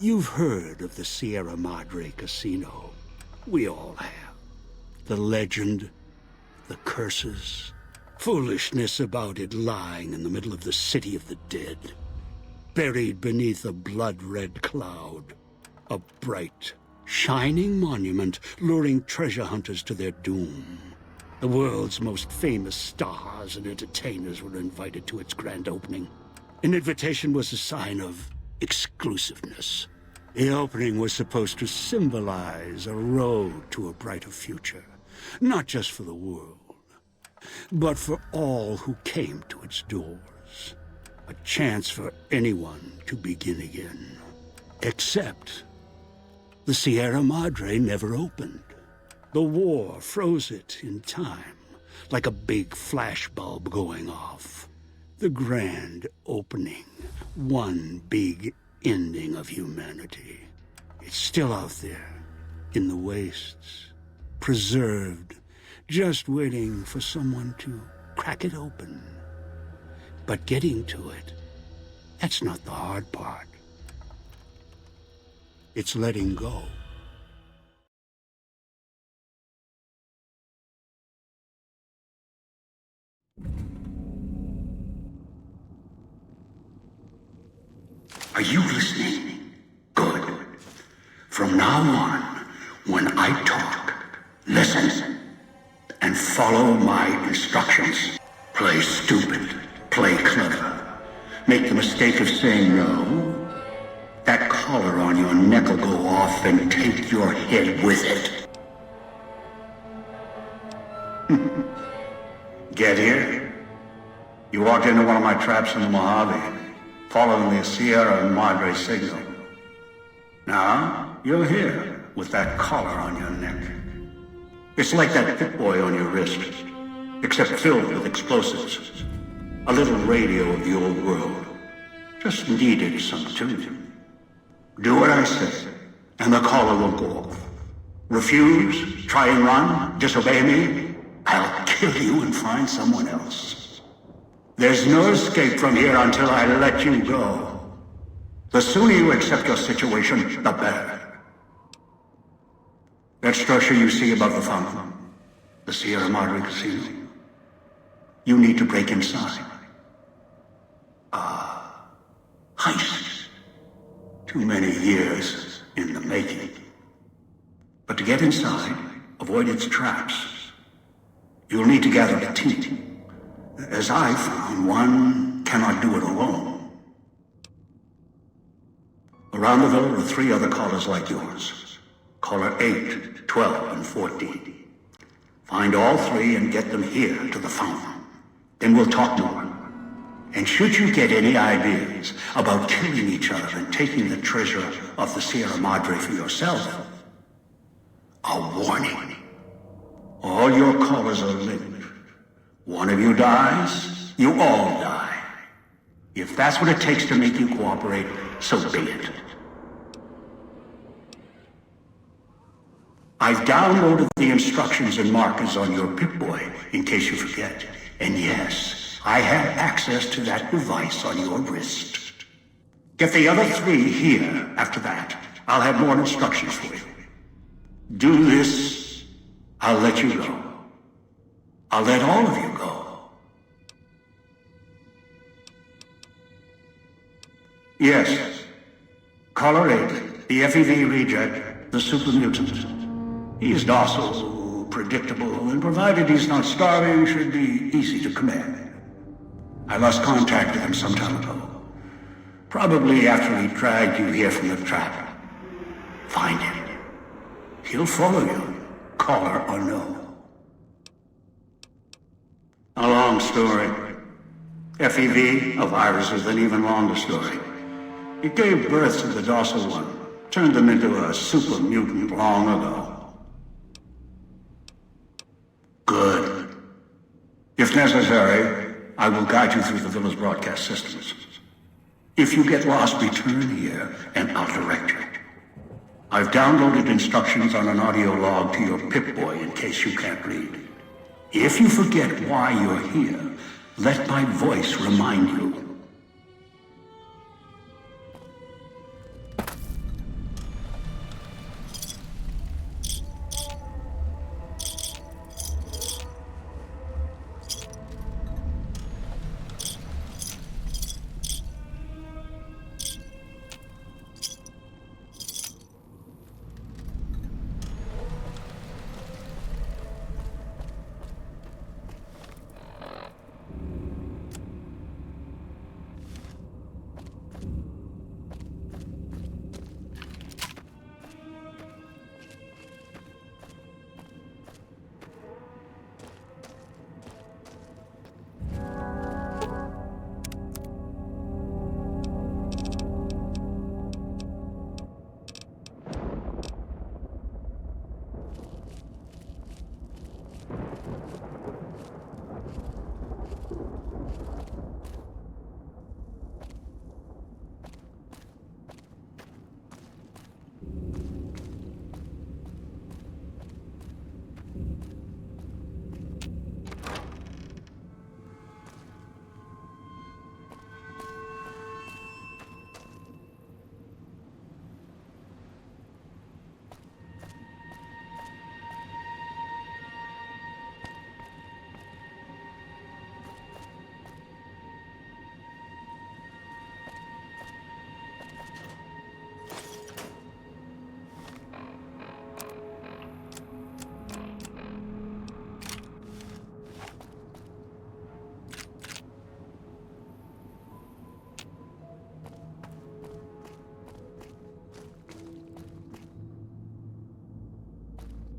You've heard of the Sierra Madre casino. We all have. The legend, the curses, foolishness about it lying in the middle of the city of the dead. Buried beneath a blood-red cloud. A bright, shining monument luring treasure hunters to their doom. The world's most famous stars and entertainers were invited to its grand opening. An invitation was a sign of exclusiveness. The opening was supposed to symbolize a road to a brighter future, not just for the world, but for all who came to its doors. A chance for anyone to begin again. Except the Sierra Madre never opened. The war froze it in time, like a big flashbulb going off. The grand opening, one big ending of humanity. It's still out there, in the wastes, preserved, just waiting for someone to crack it open. But getting to it, that's not the hard part. It's letting go. Are you listening? Good. From now on, when I talk, listen and follow my instructions. Play stupid, play clever. Make the mistake of saying no. That collar on your neck will go off and take your head with it. Get here? You walked into one of my traps in the Mojave, following the Sierra Madre signal. Now, you're here, with that collar on your neck. It's like that Pip-Boy on your wrist, except filled with explosives. A little radio of the old world. Just needed some tuning. Do what I say, and the collar will go off. Refuse, try and run, disobey me, I'll kill you and find someone else. There's no escape from here until I let you go. The sooner you accept your situation, the better. That structure you see above the fountain, the Sierra Madre Casino, you need to break inside. Heist. Too many years in the making. But to get inside, avoid its traps, you'll need to gather a team. As I found, one cannot do it alone. Around the villa are 3 other callers like yours. Caller 8, 12, and 14. Find all 3 and get them here to the fountain. Then we'll talk more. And should you get any ideas about killing each other and taking the treasure of the Sierra Madre for yourself, a warning. All your callers are linked. One of you dies, you all die. If that's what it takes to make you cooperate, so be it. I've downloaded the instructions and markers on your Pip-Boy, in case you forget. And yes, I have access to that device on your wrist. Get the other 3 here after that. I'll have more instructions for you. Do this, I'll let you go. I'll let all of you go. Yes. Caller 8, the FEV reject, the super mutant. He's docile, predictable, and provided he's not starving, should be easy to command. I lost contact with him some time ago. Probably after he dragged you here from the trap. Find him. He'll follow you, caller or no. A long story. FEV, a virus is an even longer story. It gave birth to the docile one, turned them into a super mutant long ago. Good. If necessary, I will guide you through the villa's broadcast systems. If you get lost, return here, and I'll direct you. I've downloaded instructions on an audio log to your Pip-Boy in case you can't read. If you forget why you're here, let my voice remind you.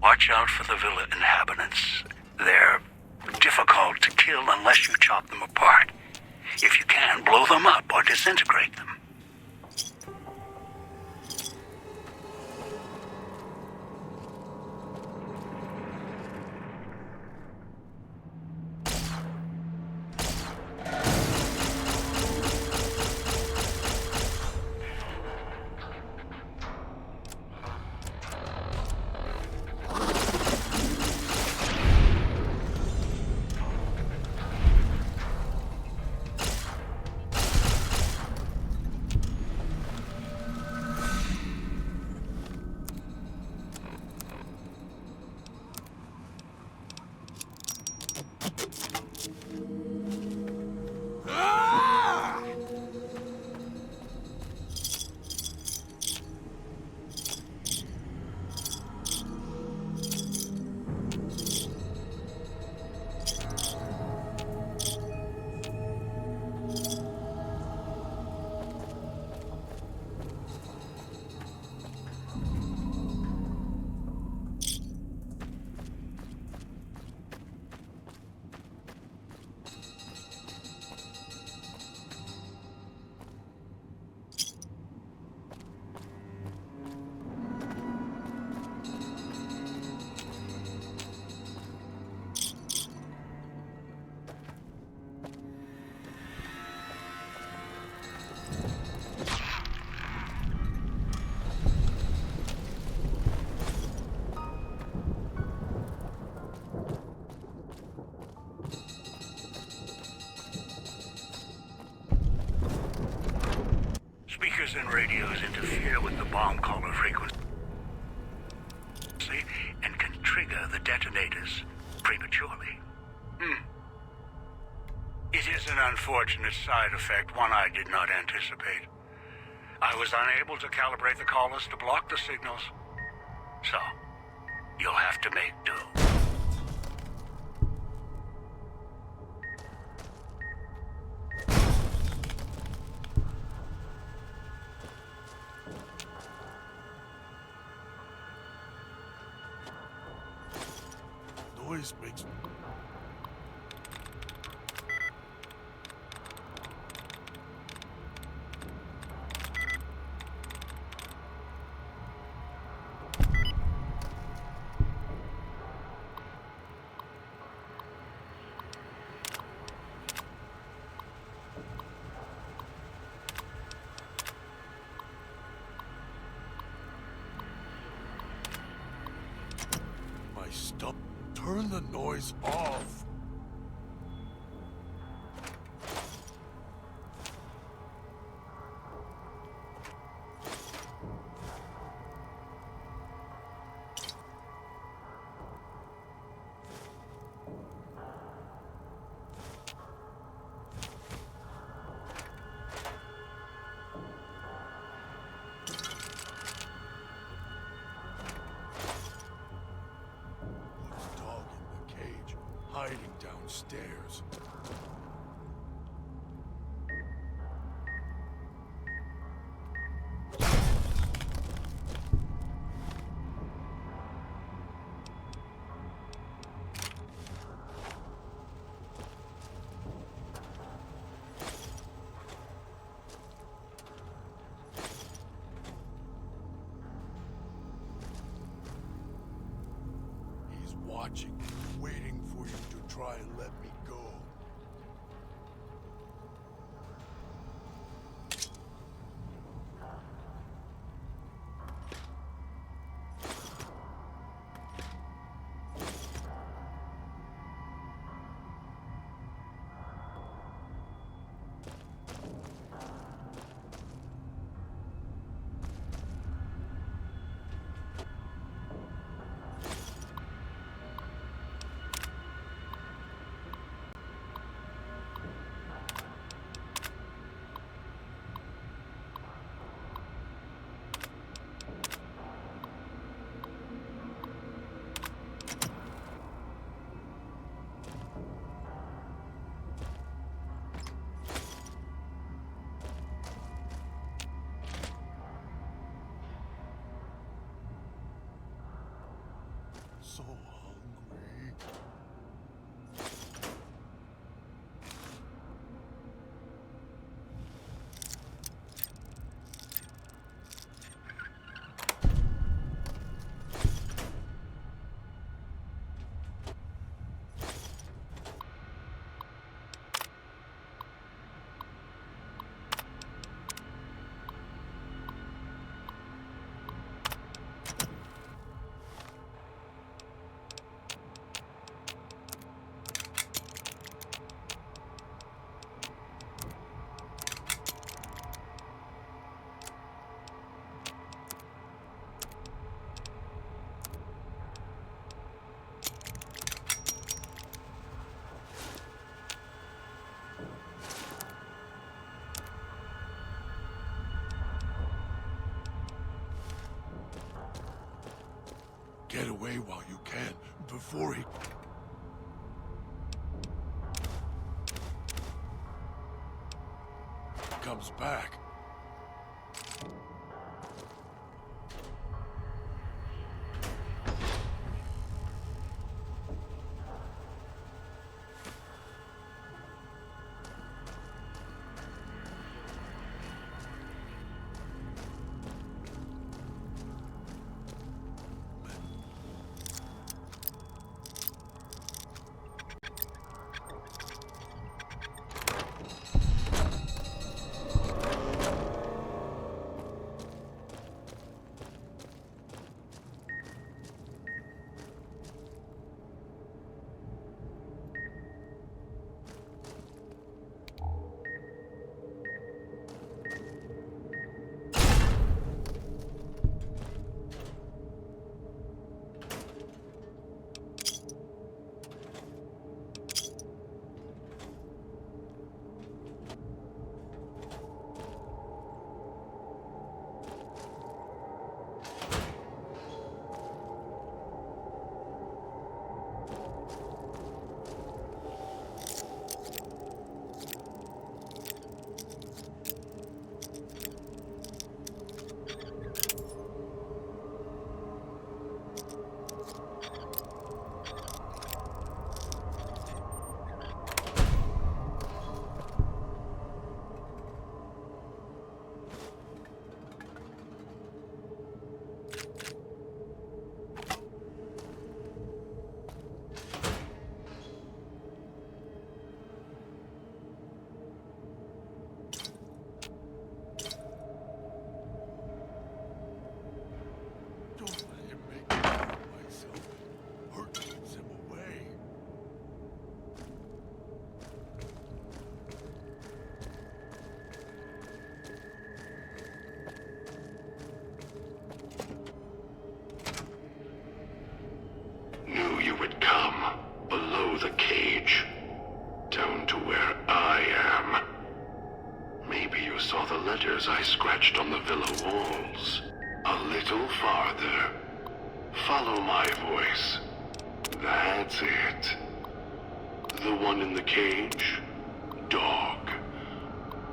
Watch out for the villa inhabitants. They're difficult to kill unless you chop them apart. If you can, blow them up or disintegrate them. Speakers and radios interfere with the bomb caller frequency and can trigger the detonators prematurely. It is an unfortunate side effect, one I did not anticipate. I was unable to calibrate the callers to block the signals, so you'll have to make do. Noise makes... My stuff. Turn the noise off. Hiding downstairs. He's watching, waiting for you to try and let me go. so hungry. Get away while you can, before he... comes back. You would come below the cage, down to where I am. Maybe you saw the letters I scratched on the villa walls. A little farther. Follow my voice. That's it. The one in the cage? Dog.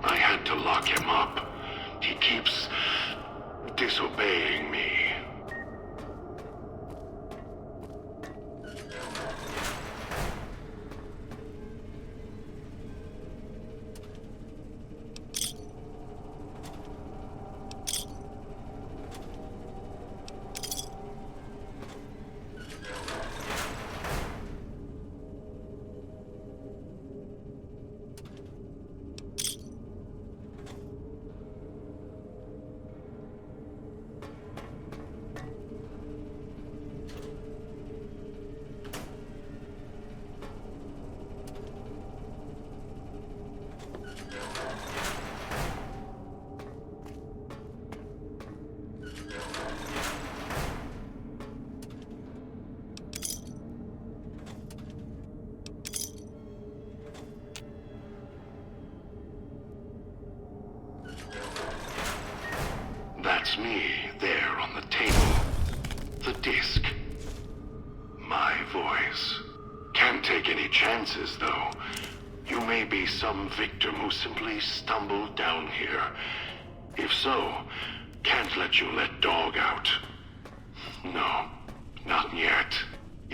I had to lock him up. He keeps disobeying me. That's me, there on the table. The disc. My voice. Can't take any chances, though. You may be some victim who simply stumbled down here. If so, can't let you let Dog out. No, not yet.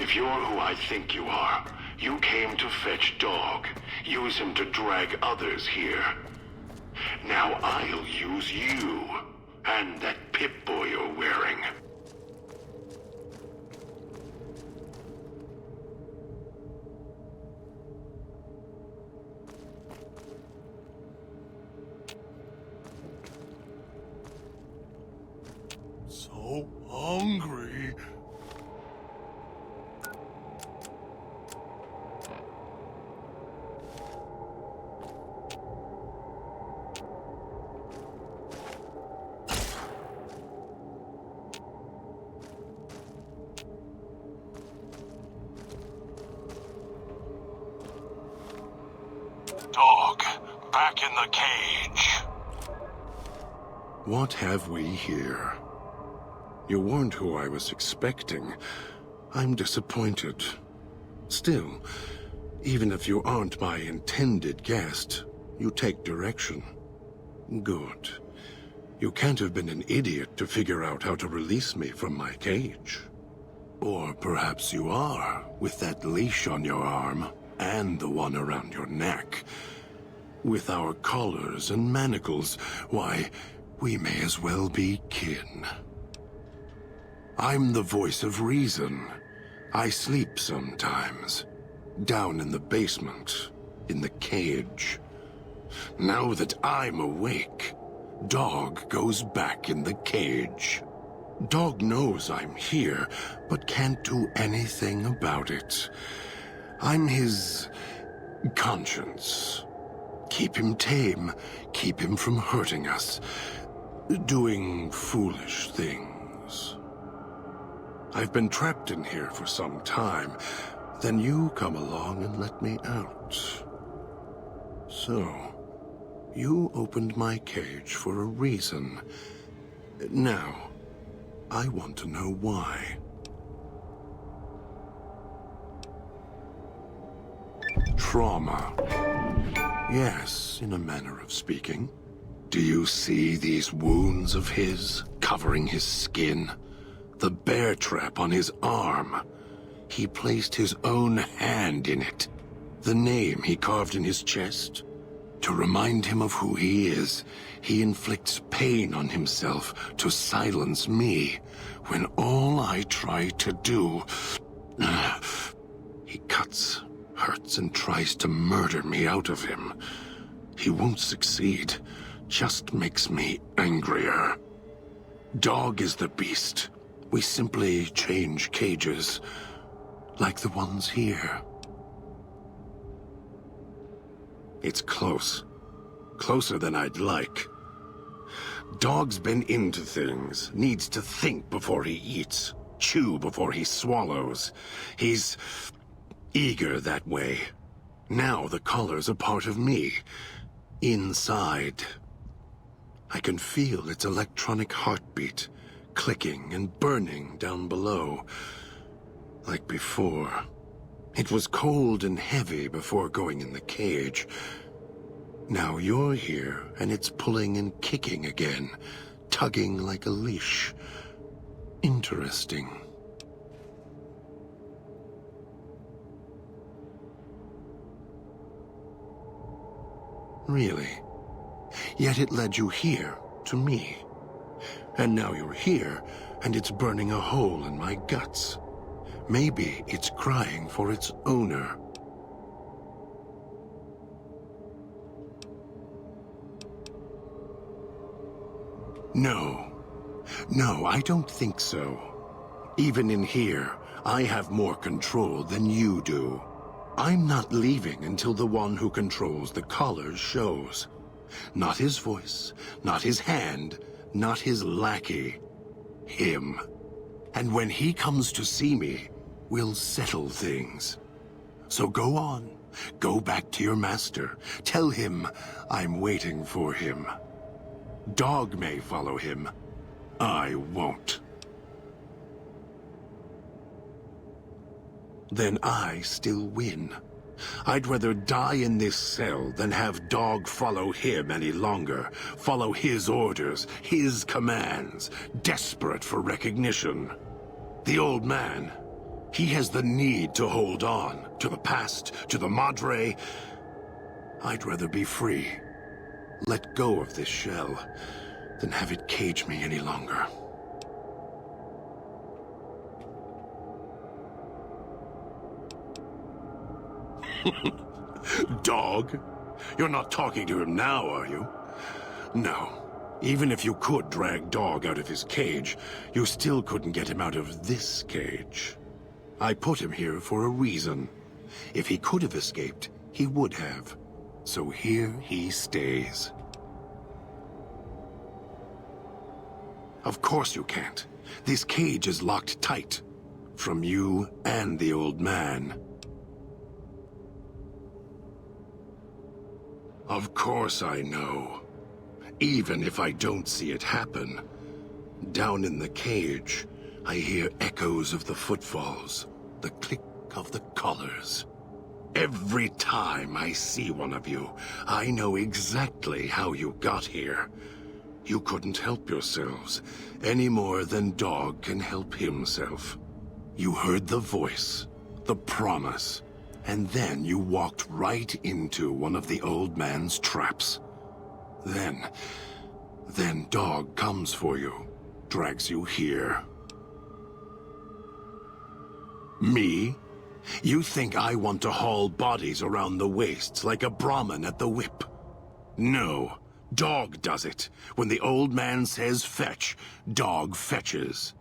If you're who I think you are, you came to fetch Dog. Use him to drag others here. Now I'll use you, and that Pip-Boy you're wearing. So hungry. Dog, back in the cage. What have we here? You weren't who I was expecting. I'm disappointed. Still, even if you aren't my intended guest, you take direction. Good. You can't have been an idiot to figure out how to release me from my cage. Or perhaps you are, with that leash on your arm, and the one around your neck. With our collars and manacles, why, we may as well be kin. I'm the voice of reason. I sleep sometimes. Down in the basement, in the cage. Now that I'm awake, Dog goes back in the cage. Dog knows I'm here, but can't do anything about it. I'm his conscience. Keep him tame, keep him from hurting us, doing foolish things. I've been trapped in here for some time. Then you come along and let me out. So, you opened my cage for a reason. Now, I want to know why. Trauma. Yes, in a manner of speaking. Do you see these wounds of his, covering his skin? The bear trap on his arm. He placed his own hand in it. The name he carved in his chest. To remind him of who he is, he inflicts pain on himself to silence me, when all I try to do... He cuts, hurts, and tries to murder me out of him. He won't succeed, just makes me angrier. Dog is the beast. We simply change cages, like the ones here. It's close. Closer than I'd like. Dog's been into things, needs to think before he eats, chew before he swallows. He's eager that way. Now the collar's a part of me. Inside. I can feel its electronic heartbeat, clicking and burning down below. Like before. It was cold and heavy before going in the cage. Now you're here, and it's pulling and kicking again, tugging like a leash. Interesting. Really? Yet it led you here, to me. And now you're here, and it's burning a hole in my guts. Maybe it's crying for its owner. No, I don't think so. Even in here, I have more control than you do. I'm not leaving until the one who controls the collars shows. Not his voice, not his hand, not his lackey. Him. And when he comes to see me, we'll settle things. So go on. Go back to your master. Tell him I'm waiting for him. Dog may follow him. I won't. Then I still win. I'd rather die in this cell than have Dog follow him any longer. Follow his orders, his commands, desperate for recognition. The old man, He has the need to hold on, to the past, to the Madre. I'd rather be free. Let go of this shell, than have it cage me any longer. Dog? You're not talking to him now, are you? No. Even if you could drag Dog out of his cage, you still couldn't get him out of this cage. I put him here for a reason. If he could have escaped, he would have. So here he stays. Of course you can't. This cage is locked tight. From you and the old man. Of course I know. Even if I don't see it happen. Down in the cage, I hear echoes of the footfalls, the click of the collars. Every time I see one of you, I know exactly how you got here. You couldn't help yourselves, any more than Dog can help himself. You heard the voice, the promise, and then you walked right into one of the old man's traps. Then Dog comes for you, drags you here. Me? You think I want to haul bodies around the wastes like a Brahmin at the whip? No, Dog does it. When the old man says fetch, Dog fetches.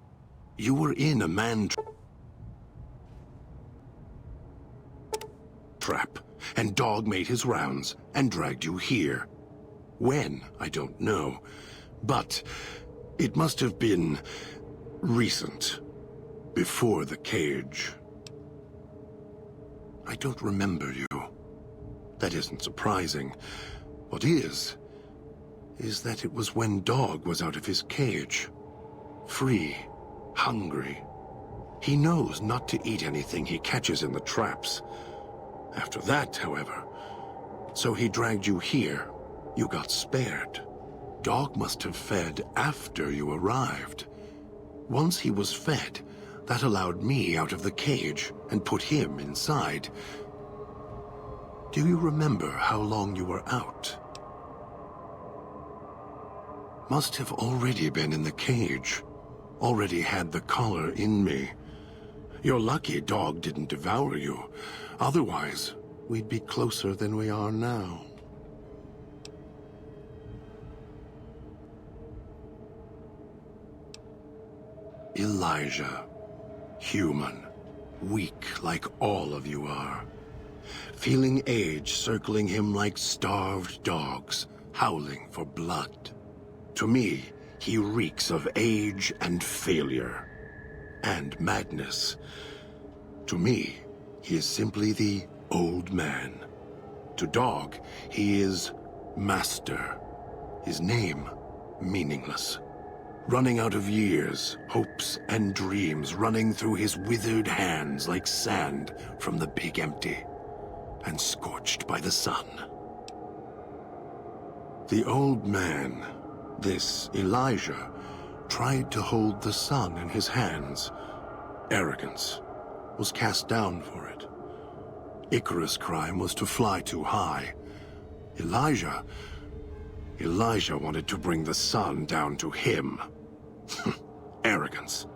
You were in a man trap, and Dog made his rounds and dragged you here. When, I don't know, but it must have been recent, before the cage. I don't remember you. That isn't surprising. What is that it was when Dog was out of his cage. Free, hungry. He knows not to eat anything he catches in the traps. After that, however, so he dragged you here. You got spared. Dog must have fed after you arrived. Once he was fed, that allowed me out of the cage and put him inside. Do you remember how long you were out? Must have already been in the cage. Already had the collar in me. You're lucky Dog didn't devour you. Otherwise, we'd be closer than we are now. Elijah. Human. Weak like all of you are. Feeling age circling him like starved dogs, howling for blood. To me, he reeks of age and failure. And madness. To me, he is simply the old man. To Dog, he is Master. His name, meaningless. Running out of years, hopes and dreams running through his withered hands like sand from the big empty, and scorched by the sun. The old man, this Elijah, tried to hold the sun in his hands. Arrogance, was cast down for it. Icarus' crime was to fly too high. Elijah wanted to bring the sun down to him. Arrogance.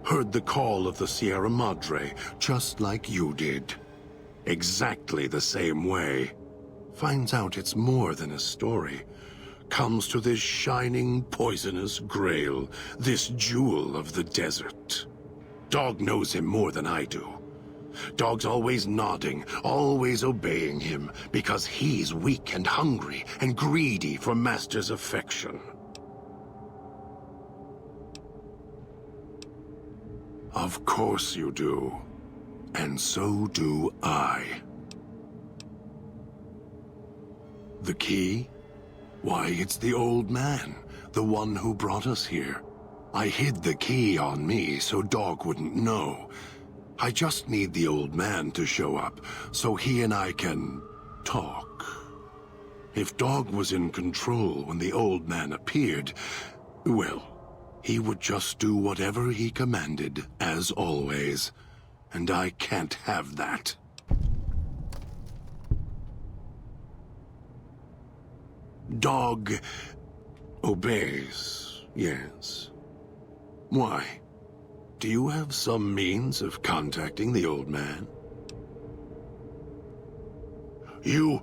Heard the call of the Sierra Madre, just like you did. Exactly the same way. Finds out it's more than a story. Comes to this shining, poisonous grail, this jewel of the desert. Dog knows him more than I do. Dog's always nodding, always obeying him, because he's weak and hungry and greedy for Master's affection. Of course you do. And so do I. The key? Why, it's the old man, the one who brought us here. I hid the key on me so Dog wouldn't know. I just need the old man to show up, so he and I can talk. If Dog was in control when the old man appeared, well, He would just do whatever he commanded, as always. And I can't have that. Dog obeys, yes. Why? Do you have some means of contacting the old man? You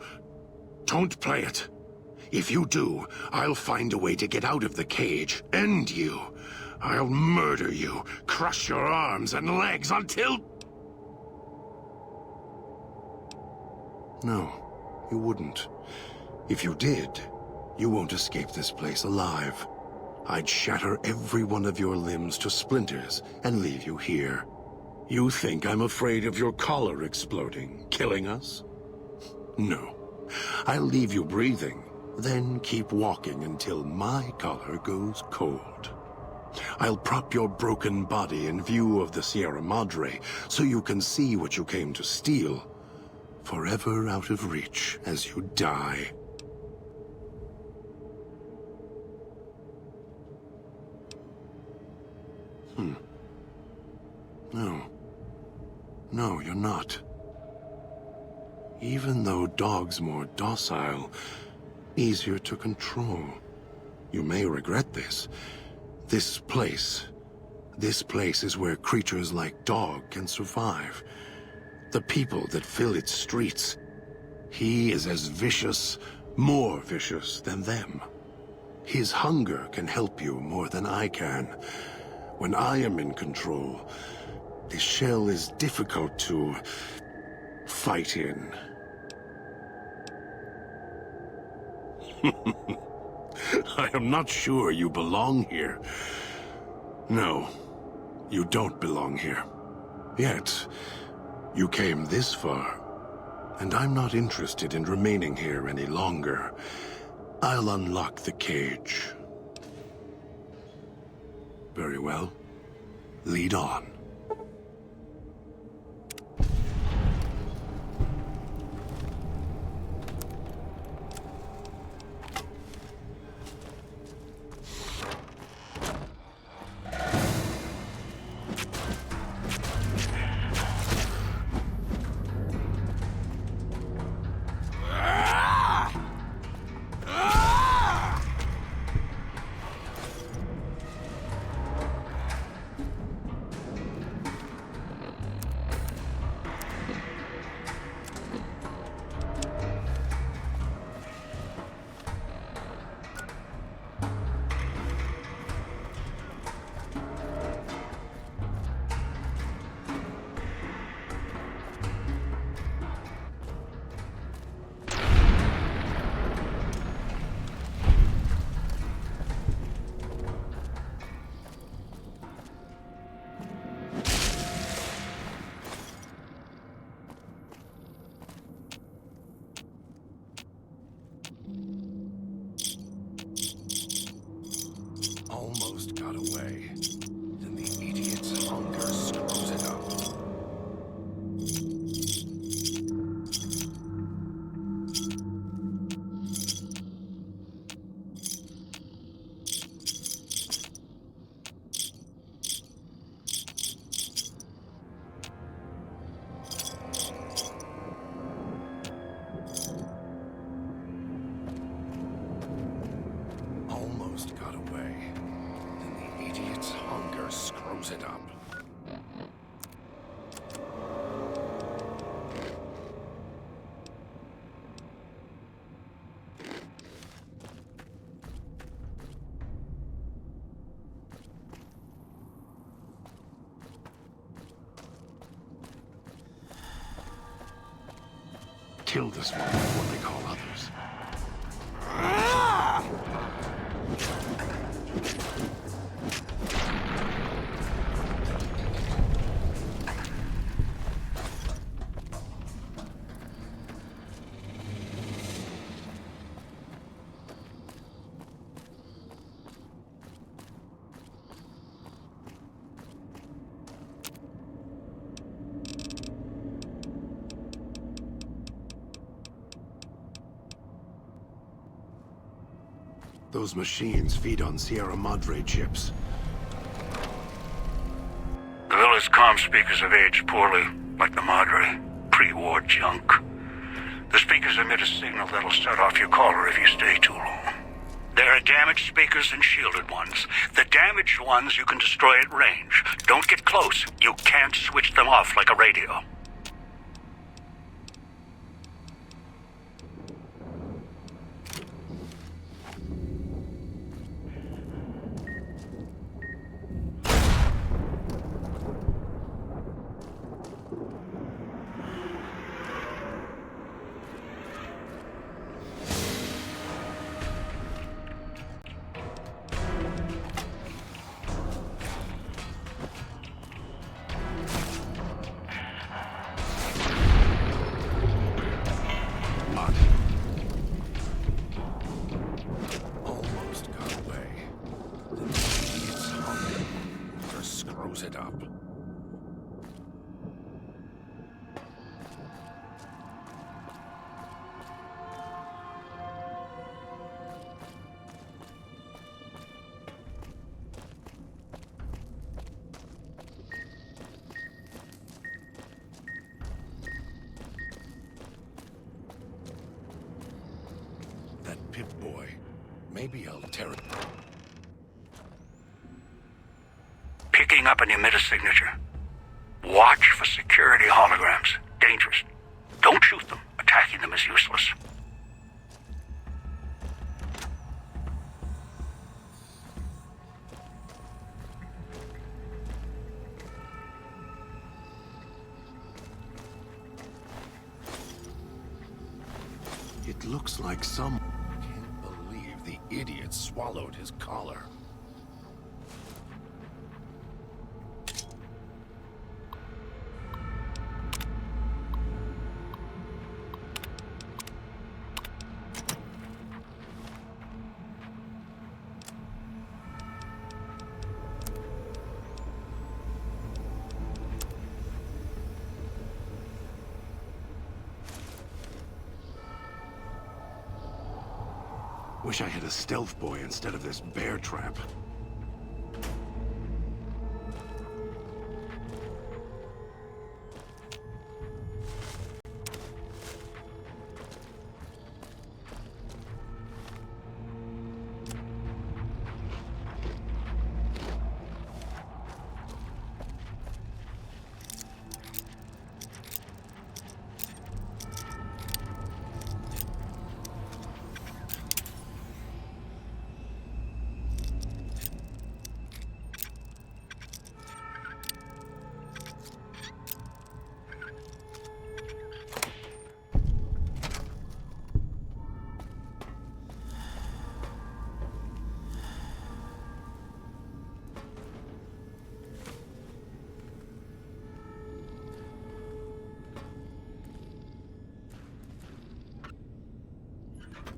don't play it. If you do, I'll find a way to get out of the cage, end you. I'll murder you, crush your arms and legs until... No, you wouldn't. If you did, you won't escape this place alive. I'd shatter every one of your limbs to splinters and leave you here. You think I'm afraid of your collar exploding, killing us? No. I'll leave you breathing, then keep walking until my collar goes cold. I'll prop your broken body in view of the Sierra Madre so you can see what you came to steal, forever out of reach as you die. No. No, you're not. Even though Dog's more docile, easier to control. You may regret this. This place is where creatures like Dog can survive. The people that fill its streets. He is as vicious, more vicious than them. His hunger can help you more than I can. When I am in control, this shell is difficult to fight in. I am not sure you belong here. No, you don't belong here. Yet, you came this far, and I'm not interested in remaining here any longer. I'll unlock the cage. Very well. Lead on. Almost got away. Then the idiot's hunger screws it up. Almost got away. Then the idiot's hunger screws it up. Kill this one before they call others. Those machines feed on Sierra Madre chips. Some speakers have aged poorly, like the Madre. Pre-war junk. The speakers emit a signal that'll set off your caller if you stay too long. There are damaged speakers and shielded ones. The damaged ones you can destroy at range. Don't get close. You can't switch them off like a radio. Almost got away. It's hungry. Just screws it up. That Pip-Boy. Maybe I'll tear it. Picking up an emitter signature. Watch for security holograms. Dangerous. Don't shoot them. Attacking them is useless. It looks like some... Can't believe the idiot swallowed his collar. Wish I had a stealth boy instead of this bear trap.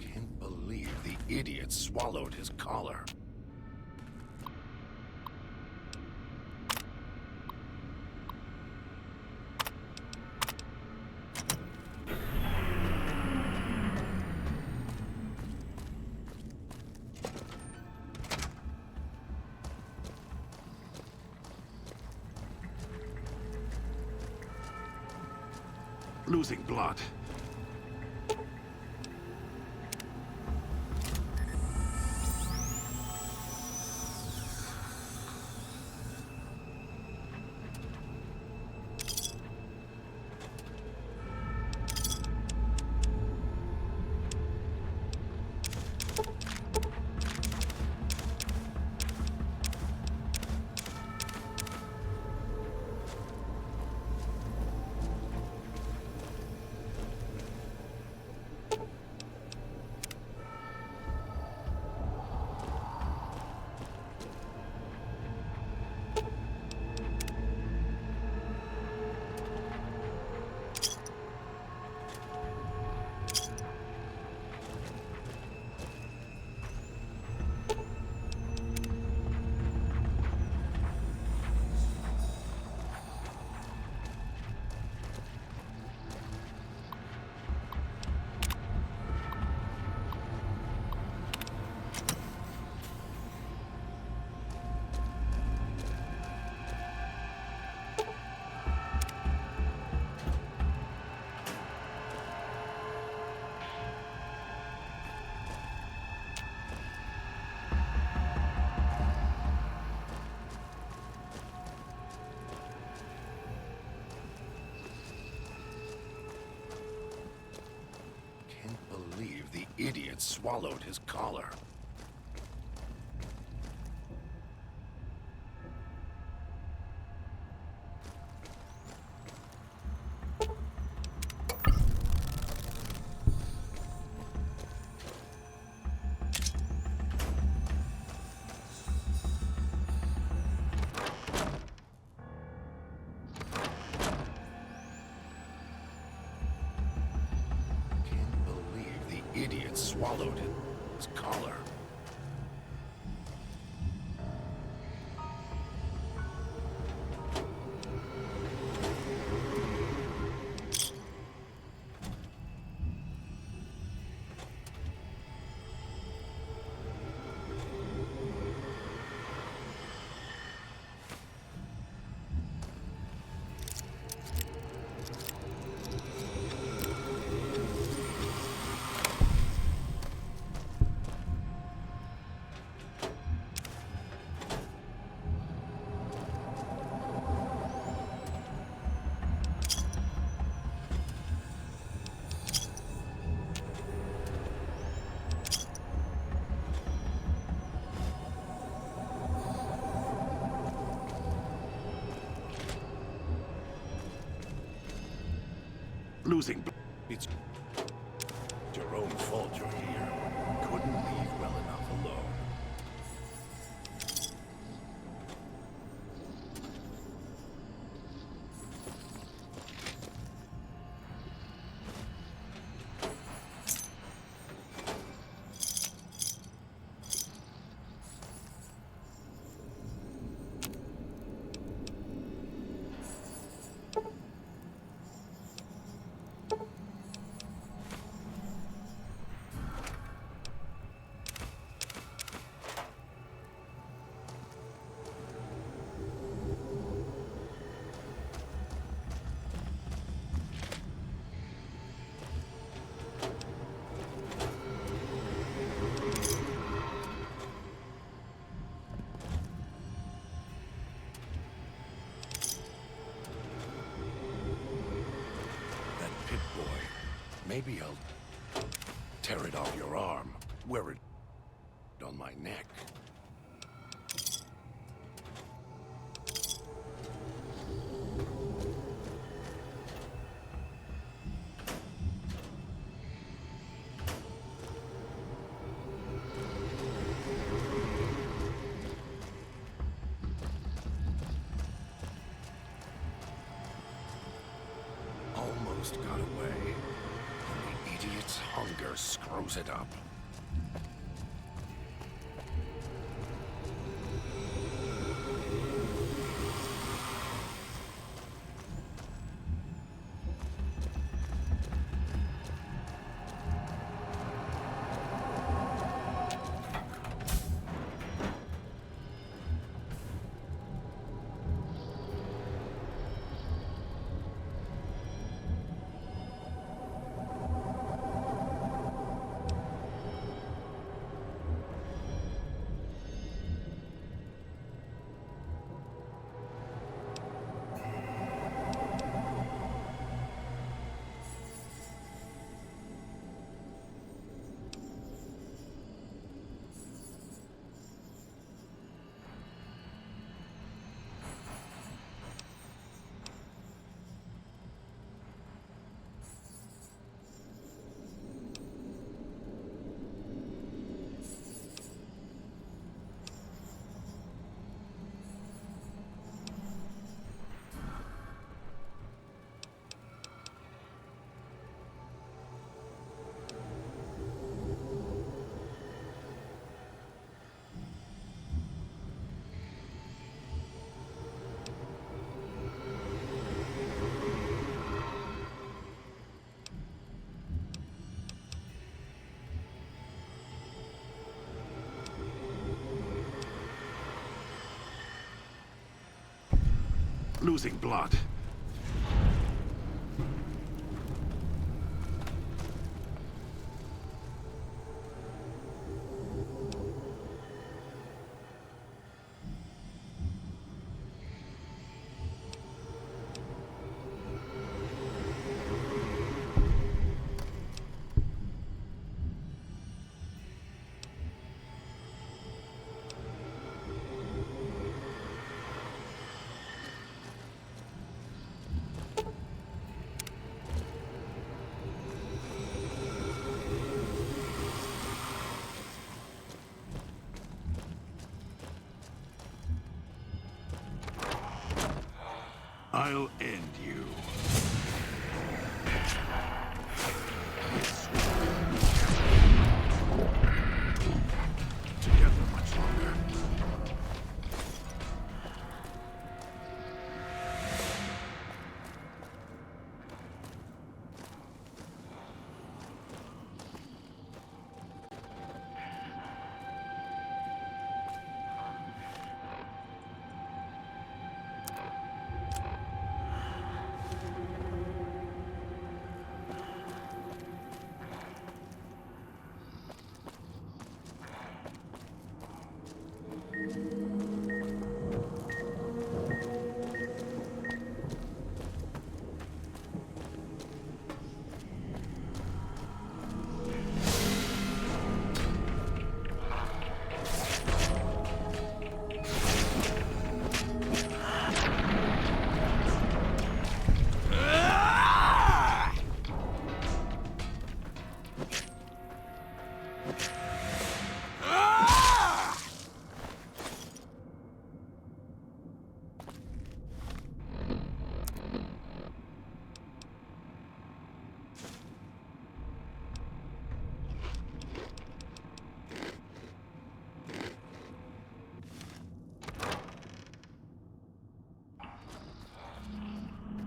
Can't believe the idiot swallowed his collar. Losing blood. idiot swallowed his collar. Idiot swallowed his collar. Losing. It's your own fault you're here. Couldn't leave well enough alone. Maybe I'll tear it off your arm, wear it on my neck. Almost got away. The idiot's hunger screws it up. Losing blood. I'll end you. Together much longer.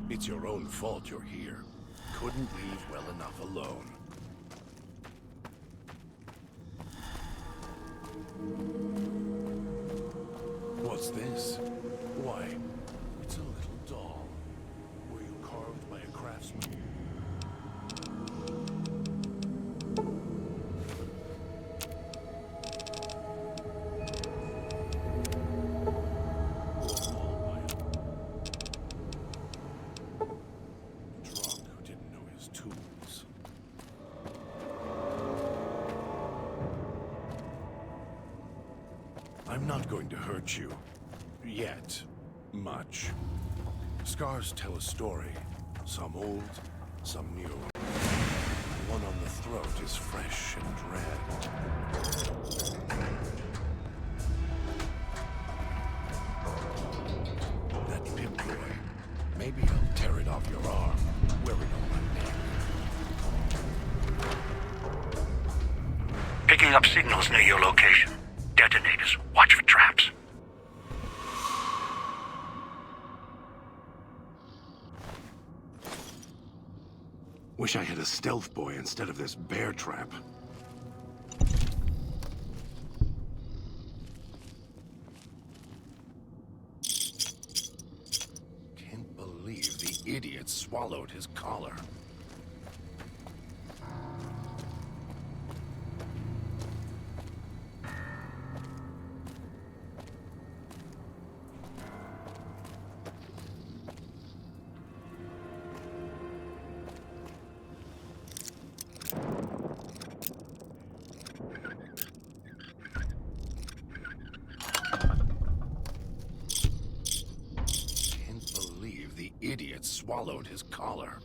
It's your own fault you're here. Couldn't leave well enough alone. What's this? Why, it's a little doll. Were you carved by a craftsman? I'm not going to hurt you. Yet. Much. Scars tell a story. Some old, some new. The one on the throat is fresh and red. That pimp boy. Maybe I'll tear it off your arm, wear it on my neck. Picking up signals near your location. Detonators. Watch for traps. Wish I had a stealth boy instead of this bear trap. Can't believe the idiot swallowed his collar. Idiot swallowed his collar.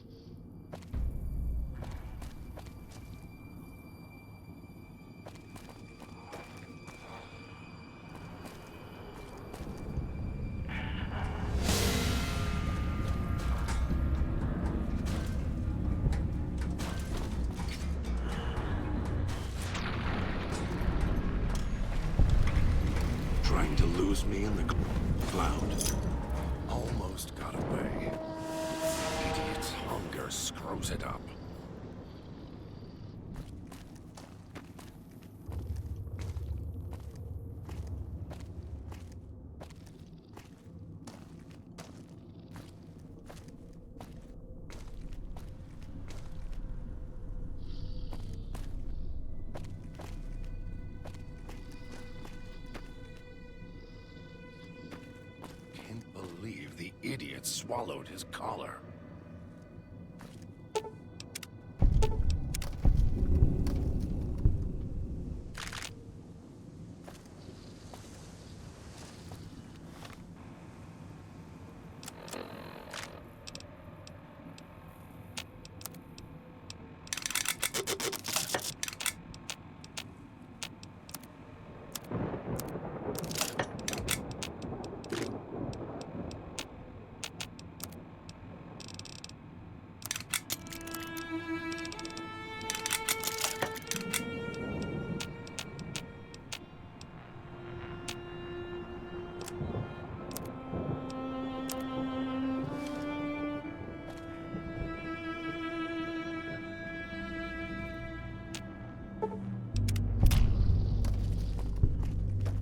Trying to lose me in the cloud. Almost got away. Idiot's hunger screws it up. The idiot swallowed his collar.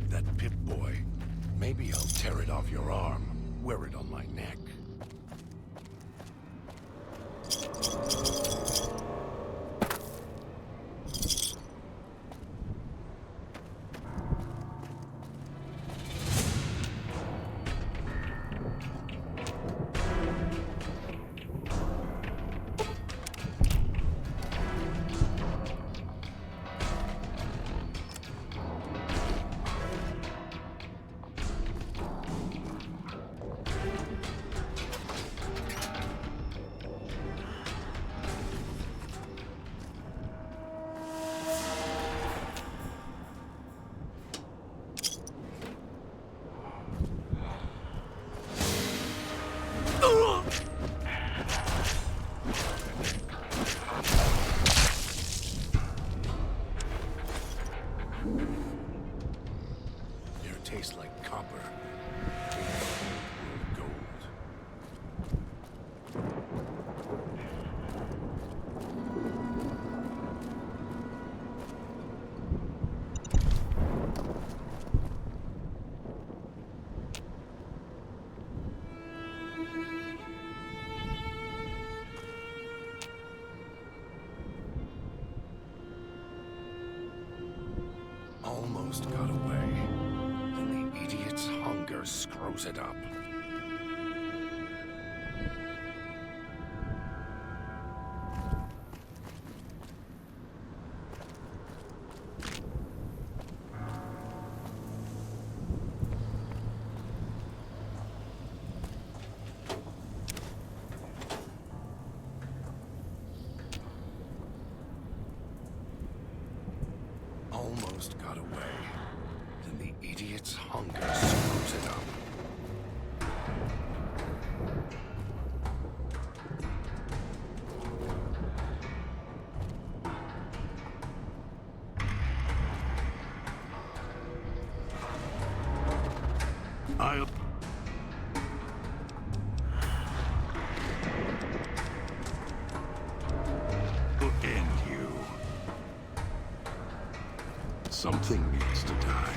That Pip-Boy. Maybe I'll tear it off your arm, wear it on my neck. Tastes like copper. Gold. Almost got away. Then the idiot's hunger screws it up. Almost got away. Then the idiot's hunger screws it up. I'll end you. Something needs to die.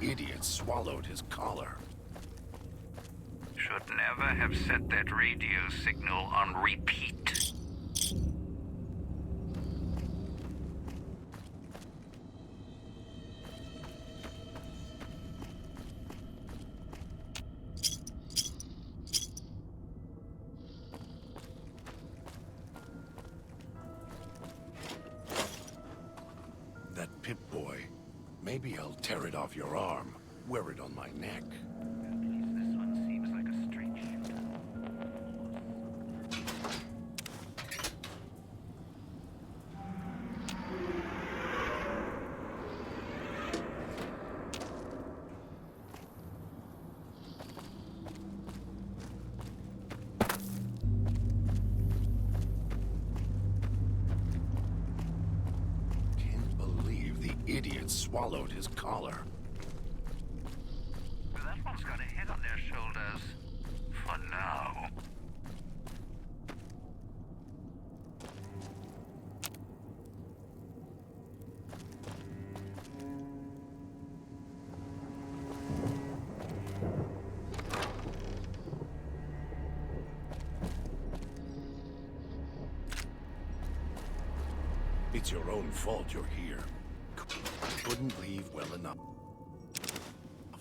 Idiot swallowed his collar. Should never have set that radio signal on repeat. That Pip-Boy. Maybe I'll tear it off your arm, wear it on my neck. At least this one seems like a straight shooter. Idiot swallowed his collar. That one's got a head on their shoulders. For now. It's your own fault you're here. Couldn't leave well enough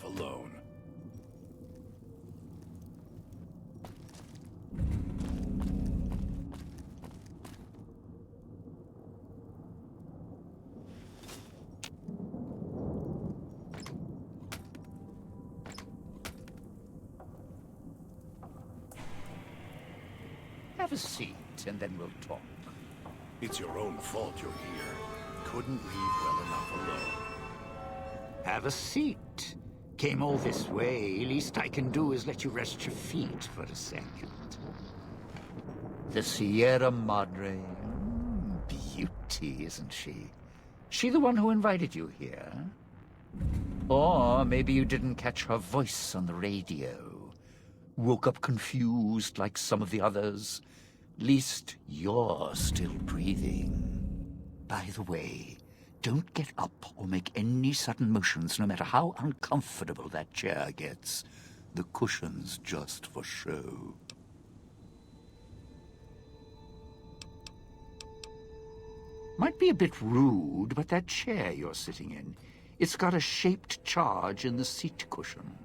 alone. Have a seat, and then we'll talk. It's your own fault you're here. couldn't leave well enough alone. Have a seat. Came all this way. Least I can do is let you rest your feet for a second. The Sierra Madre. Beauty, isn't she? She the one who invited you here? Or maybe you didn't catch her voice on the radio. Woke up confused like some of the others. Least you're still breathing. By the way, don't get up or make any sudden motions, no matter how uncomfortable that chair gets. The cushion's just for show. Might be a bit rude, but that chair you're sitting in, it's got a shaped charge in the seat cushion.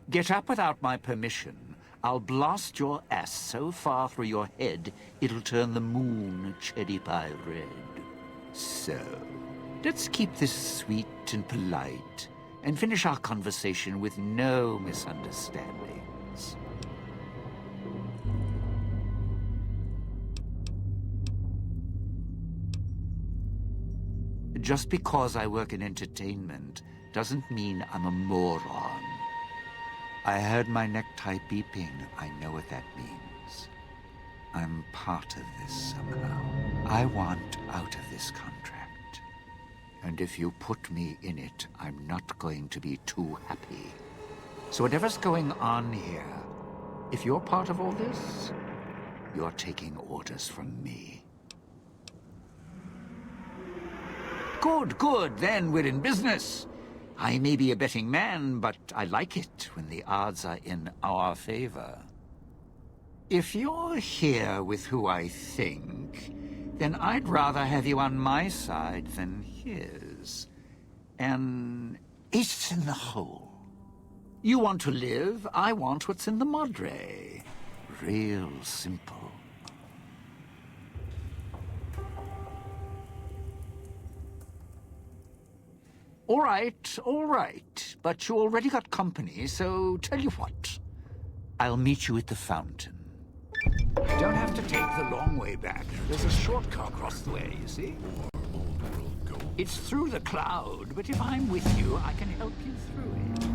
Get up without my permission. I'll blast your ass so far through your head, it'll turn the moon cherry pie red. So, let's keep this sweet and polite, and finish our conversation with no misunderstandings. Just because I work in entertainment doesn't mean I'm a moron. I heard my necktie beeping. I know what that means. I'm part of this somehow. I want out of this contract. And if you put me in it, I'm not going to be too happy. So whatever's going on here, if you're part of all this, you're taking orders from me. Good, good, then we're in business. I may be a betting man, but I like it when the odds are in our favor. If you're here with who I think, then I'd rather have you on my side than his. An ace in the hole. You want to live, I want what's in the Madre. Real simple. All right, but you already got company, so tell you what. I'll meet you at the fountain. Don't have to take the long way back. There's a shortcut across the way, you see? Old world gold. It's through the cloud, but if I'm with you, I can help you through it.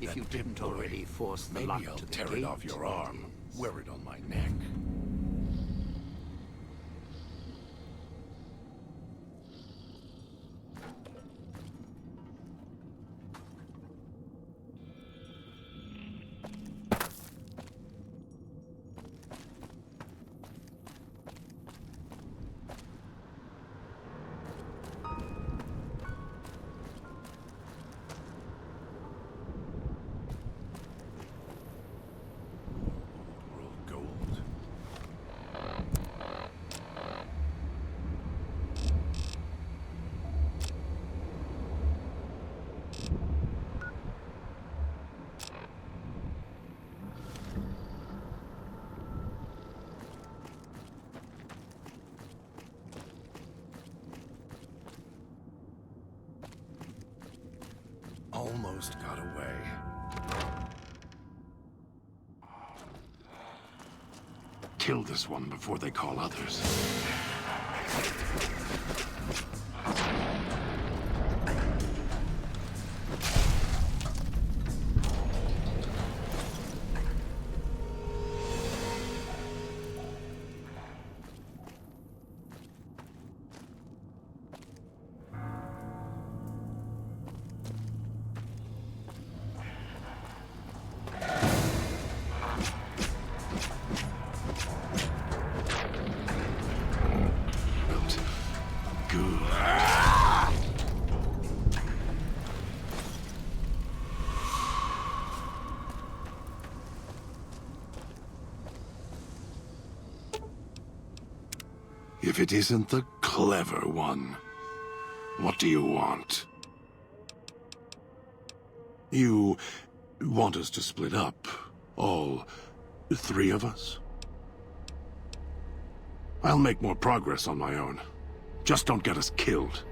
If you didn't already force the lock Maybe I'll to the tear gate. it off your arm, wear it on my neck. World gold. Almost got away. Kill this one before they call others. If it isn't the clever one, what do you want? You want us to split up? All three of us? I'll make more progress on my own. Just don't get us killed.